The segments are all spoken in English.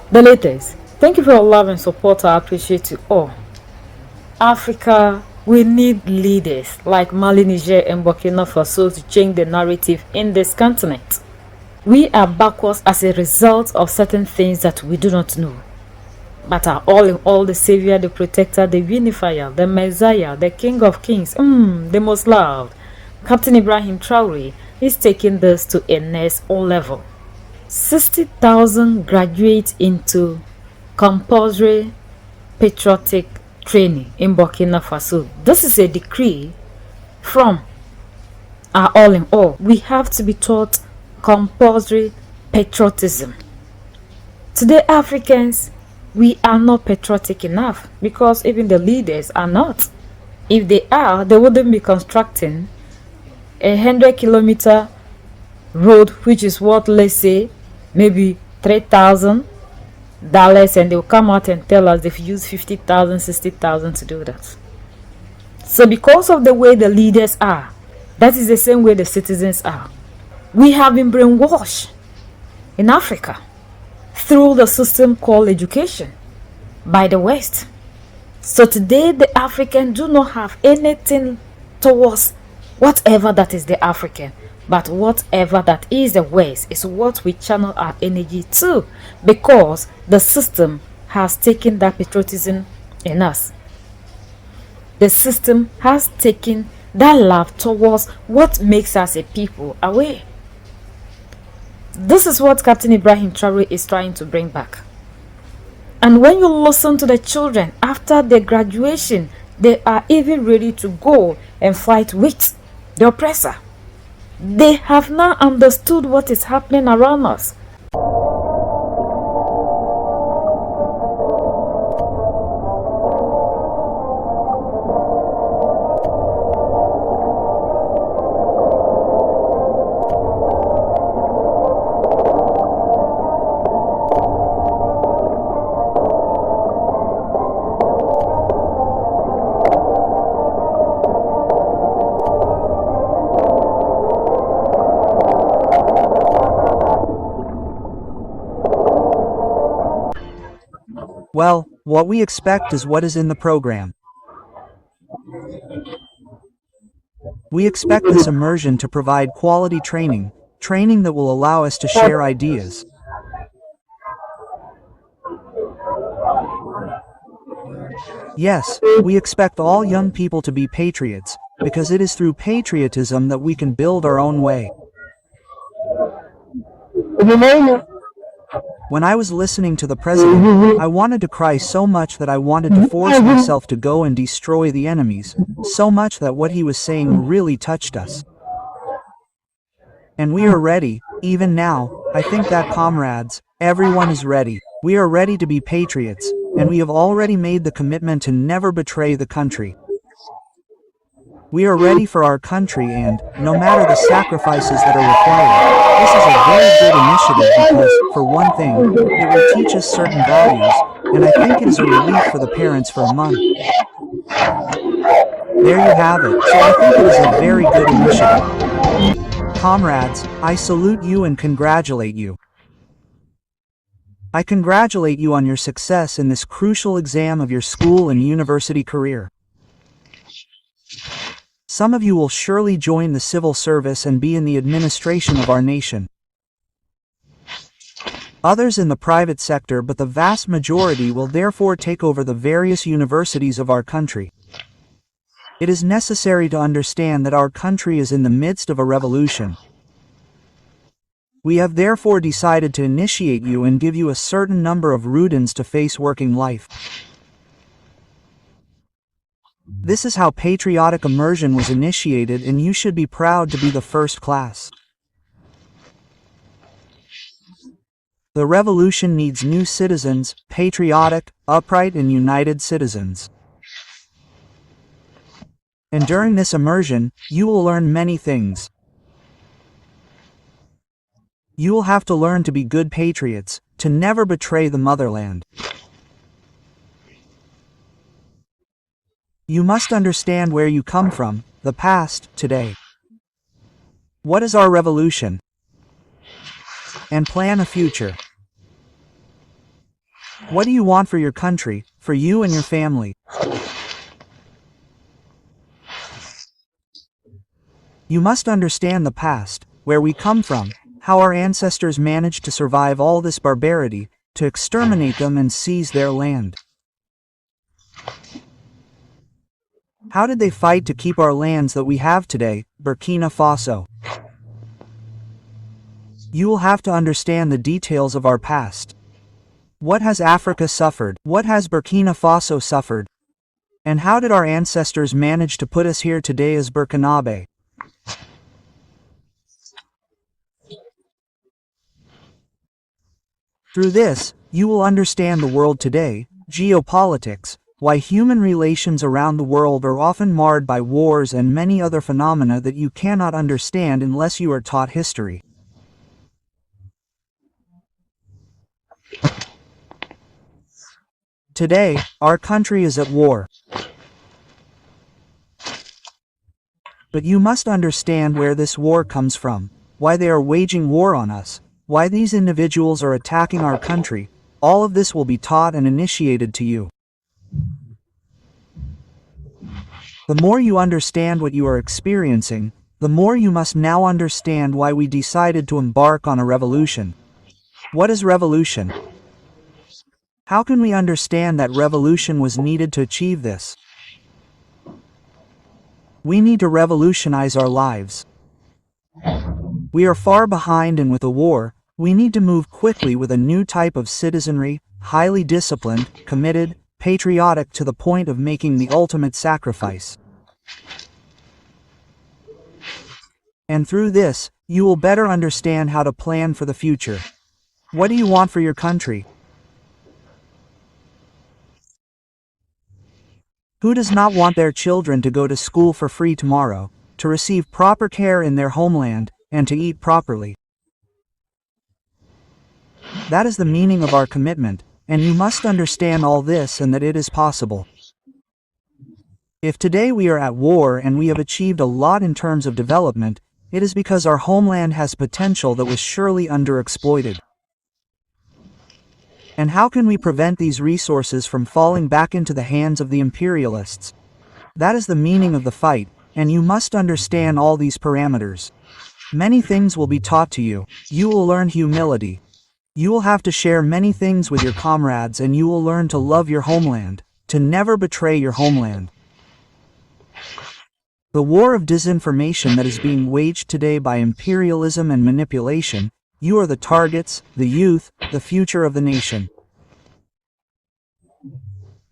The latest. Thank you for your love and support. I appreciate you all. Africa, we need leaders like Mali, Niger, and Burkina Faso to change the narrative in this continent. We are backwards as a result of certain things that we do not know, but are all in all the Savior, the Protector, the Unifier, the Messiah, the King of Kings, the most loved. Captain Ibrahim Traore is taking this to a next level. 60,000 graduates into compulsory patriotic training in Burkina Faso. This is a decree from our all in all. We have to be taught compulsory patriotism. Today, Africans, we are not patriotic enough because even the leaders are not. If they are, they wouldn't be constructing a 100-kilometer road, which is what, let's say, maybe $3,000, and they'll come out and tell us they've used 50,000, 60,000 to do that. So because of the way the leaders are, that is the same way the citizens are. We have been brainwashed in Africa through the system called education by the West. So today the African do not have anything towards whatever that is the African, but whatever that is the West is what we channel our energy to, because the system has taken that patriotism in us. The system has taken that love towards what makes us a people away. This is what Captain Ibrahim Traore is trying to bring back. And when you listen to the children after their graduation, they are even ready to go and fight with the oppressor. They have now understood what is happening around us. Well, what we expect is what is in the program. We expect this immersion to provide quality training that will allow us to share ideas. Yes, we expect all young people to be patriots, because it is through patriotism that we can build our own way. When I was listening to the president, I wanted to cry so much that I wanted to force myself to go and destroy the enemies, so much that what he was saying really touched us. And we are ready, even now. I think that, comrades, everyone is ready. We are ready to be patriots, and we have already made the commitment to never betray the country. We are ready for our country, and, no matter the sacrifices that are required, this is a very good initiative because, for one thing, it will teach us certain values, and I think it is a relief for the parents for a month. There you have it, so I think it is a very good initiative. Comrades, I salute you and congratulate you. I congratulate you on your success in this crucial exam of your school and university career. Some of you will surely join the civil service and be in the administration of our nation. Others in the private sector, but the vast majority will therefore take over the various universities of our country. It is necessary to understand that our country is in the midst of a revolution. We have therefore decided to initiate you and give you a certain number of routines to face working life. This is how patriotic immersion was initiated, and you should be proud to be the first class. The revolution needs new citizens, patriotic, upright, and united citizens. And during this immersion, you will learn many things. You will have to learn to be good patriots, to never betray the motherland. You must understand where you come from, the past, today. What is our revolution? And plan a future. What do you want for your country, for you and your family? You must understand the past, where we come from, how our ancestors managed to survive all this barbarity, to exterminate them and seize their land. How did they fight to keep our lands that we have today, Burkina Faso? You will have to understand the details of our past. What has Africa suffered? What has Burkina Faso suffered? And how did our ancestors manage to put us here today as Burkinabe? Through this, you will understand the world today, geopolitics, why human relations around the world are often marred by wars and many other phenomena that you cannot understand unless you are taught history. Today, our country is at war. But you must understand where this war comes from, why they are waging war on us, why these individuals are attacking our country. All of this will be taught and initiated to you. The more you understand what you are experiencing, the more you must now understand why we decided to embark on a revolution. What is revolution? How can we understand that revolution was needed to achieve this? We need to revolutionize our lives. We are far behind, and with the war, we need to move quickly with a new type of citizenry, highly disciplined, committed, patriotic to the point of making the ultimate sacrifice. And through this, you will better understand how to plan for the future. What do you want for your country? Who does not want their children to go to school for free tomorrow, to receive proper care in their homeland, and to eat properly? That is the meaning of our commitment, and you must understand all this and that it is possible. If today we are at war and we have achieved a lot in terms of development, it is because our homeland has potential that was surely underexploited. And how can we prevent these resources from falling back into the hands of the imperialists? That is the meaning of the fight, and you must understand all these parameters. Many things will be taught to you. You will learn humility. You will have to share many things with your comrades, and you will learn to love your homeland, to never betray your homeland. The war of disinformation that is being waged today by imperialism and manipulation, you are the targets, the youth, the future of the nation.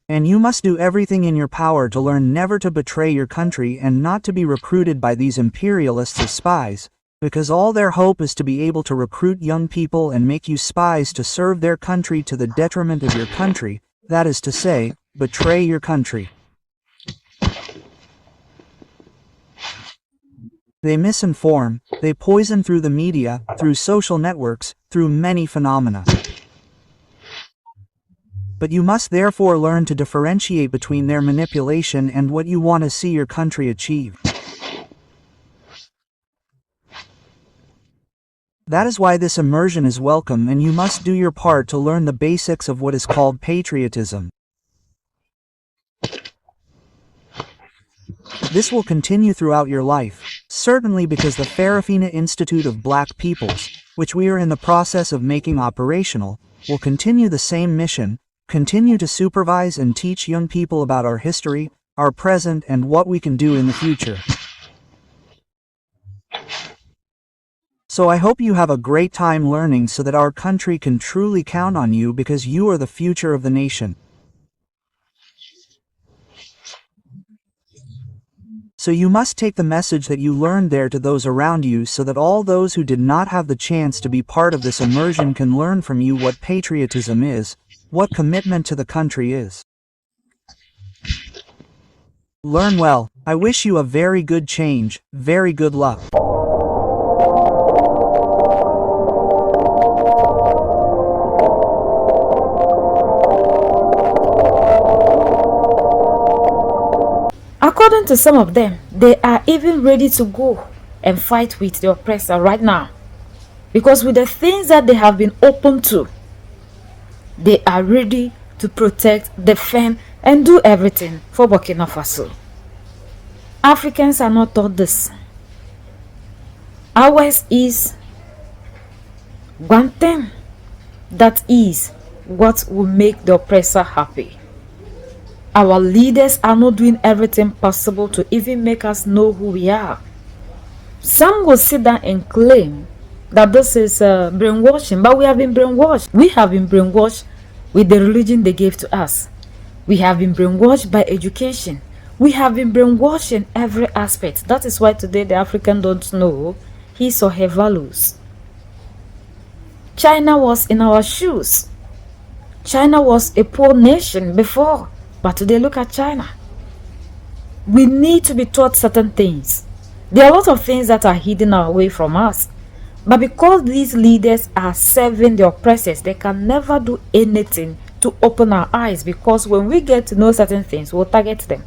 And you must do everything in your power to learn never to betray your country and not to be recruited by these imperialists as spies, because all their hope is to be able to recruit young people and make you spies to serve their country to the detriment of your country, that is to say, betray your country. They misinform, they poison through the media, through social networks, through many phenomena. But you must therefore learn to differentiate between their manipulation and what you want to see your country achieve. That is why this immersion is welcome, and you must do your part to learn the basics of what is called patriotism. This will continue throughout your life, certainly because the Farafina Institute of Black Peoples, which we are in the process of making operational, will continue the same mission, continue to supervise and teach young people about our history, our present, and what we can do in the future. So I hope you have a great time learning so that our country can truly count on you, because you are the future of the nation. So you must take the message that you learned there to those around you, so that all those who did not have the chance to be part of this immersion can learn from you what patriotism is, what commitment to the country is. Learn well. I wish you a very good change, very good luck. According to some of them, they are even ready to go and fight with the oppressor right now. Because with the things that they have been open to, They are ready to protect, defend, and do everything for Burkina Faso. Africans are not taught this. Ours is one thing. That is what will make the oppressor happy. Our leaders are not doing everything possible to even make us know who we are. Some will sit down and claim that this is brainwashing, but we have been brainwashed. We have been brainwashed with the religion they gave to us. We have been brainwashed by education. We have been brainwashed in every aspect. That is why today the African don't know his or her values. China was in our shoes. China was a poor nation before, but today look at China. We need to be taught certain things. There are a lot of things that are hidden away from us. But because these leaders are serving the oppressors, they can never do anything to open our eyes, because when we get to know certain things, we'll target them.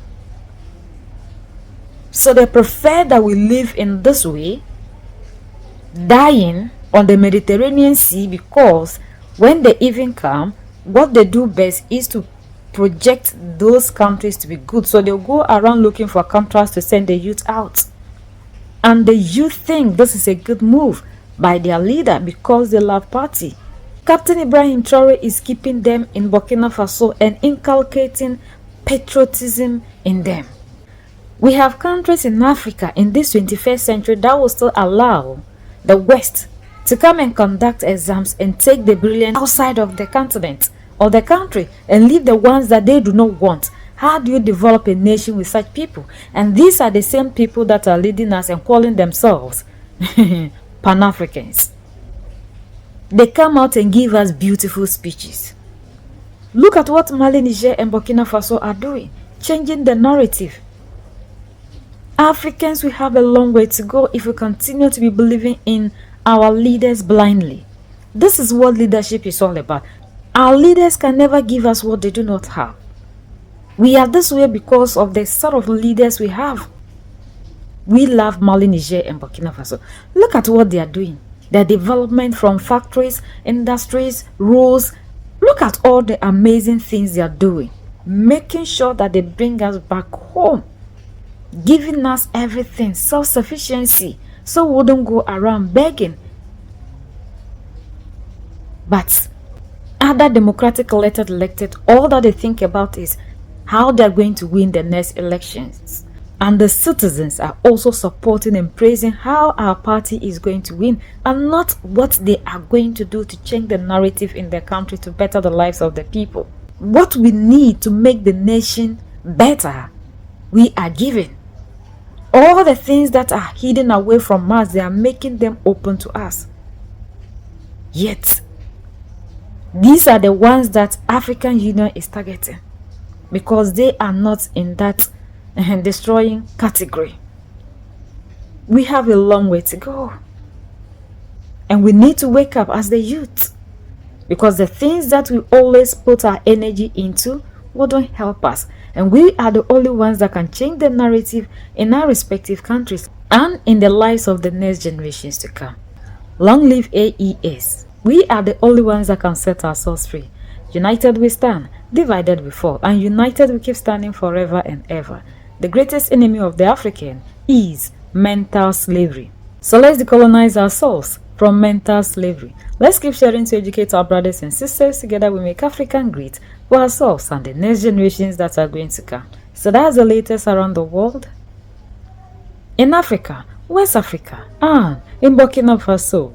So they prefer that we live in this way, dying on the Mediterranean Sea, because when they even come, what they do best is to project those countries to be good. So they'll go around looking for contracts to send the youth out. And the youth think this is a good move by their leader because they love party. Captain Ibrahim Traore is keeping them in Burkina Faso and inculcating patriotism in them. We have countries in Africa in this 21st century that will still allow the West to come and conduct exams and take the brilliant outside of the continent or the country and leave the ones that they do not want. How do you develop a nation with such people? And these are the same people that are leading us and calling themselves Pan-Africans. They come out and give us beautiful speeches. Look at what Mali, Niger, and Burkina Faso are doing, changing the narrative. Africans, we have a long way to go if we continue to be believing in our leaders blindly. This is what leadership is all about. Our leaders can never give us what they do not have. We are this way because of the sort of leaders we have. We love Mali, Niger, and Burkina Faso. Look at what they are doing. Their development from factories, industries, roads. Look at all the amazing things they are doing. Making sure that they bring us back home. Giving us everything, self-sufficiency, so we wouldn't go around begging. But other democratic elected, all that they think about is how they're going to win the next elections. And the citizens are also supporting and praising how our party is going to win, and not what they are going to do to change the narrative in their country to better the lives of the people. What we need to make the nation better, we are given. All the things that are hidden away from us, they are making them open to us. Yet, these are the ones that African Union is targeting, because they are not in that destroying category. We have a long way to go. And we need to wake up as the youth, because the things that we always put our energy into wouldn't help us. And we are the only ones that can change the narrative in our respective countries and in the lives of the next generations to come. Long live AES. We are the only ones that can set ourselves free. United we stand, divided we fall, and united we keep standing forever and ever. The greatest enemy of the African is mental slavery. So let's decolonize ourselves from mental slavery. Let's keep sharing to educate our brothers and sisters. Together we make African great for ourselves and the next generations that are going to come. So that's the latest around the world. In Africa, West Africa, and in Burkina Faso.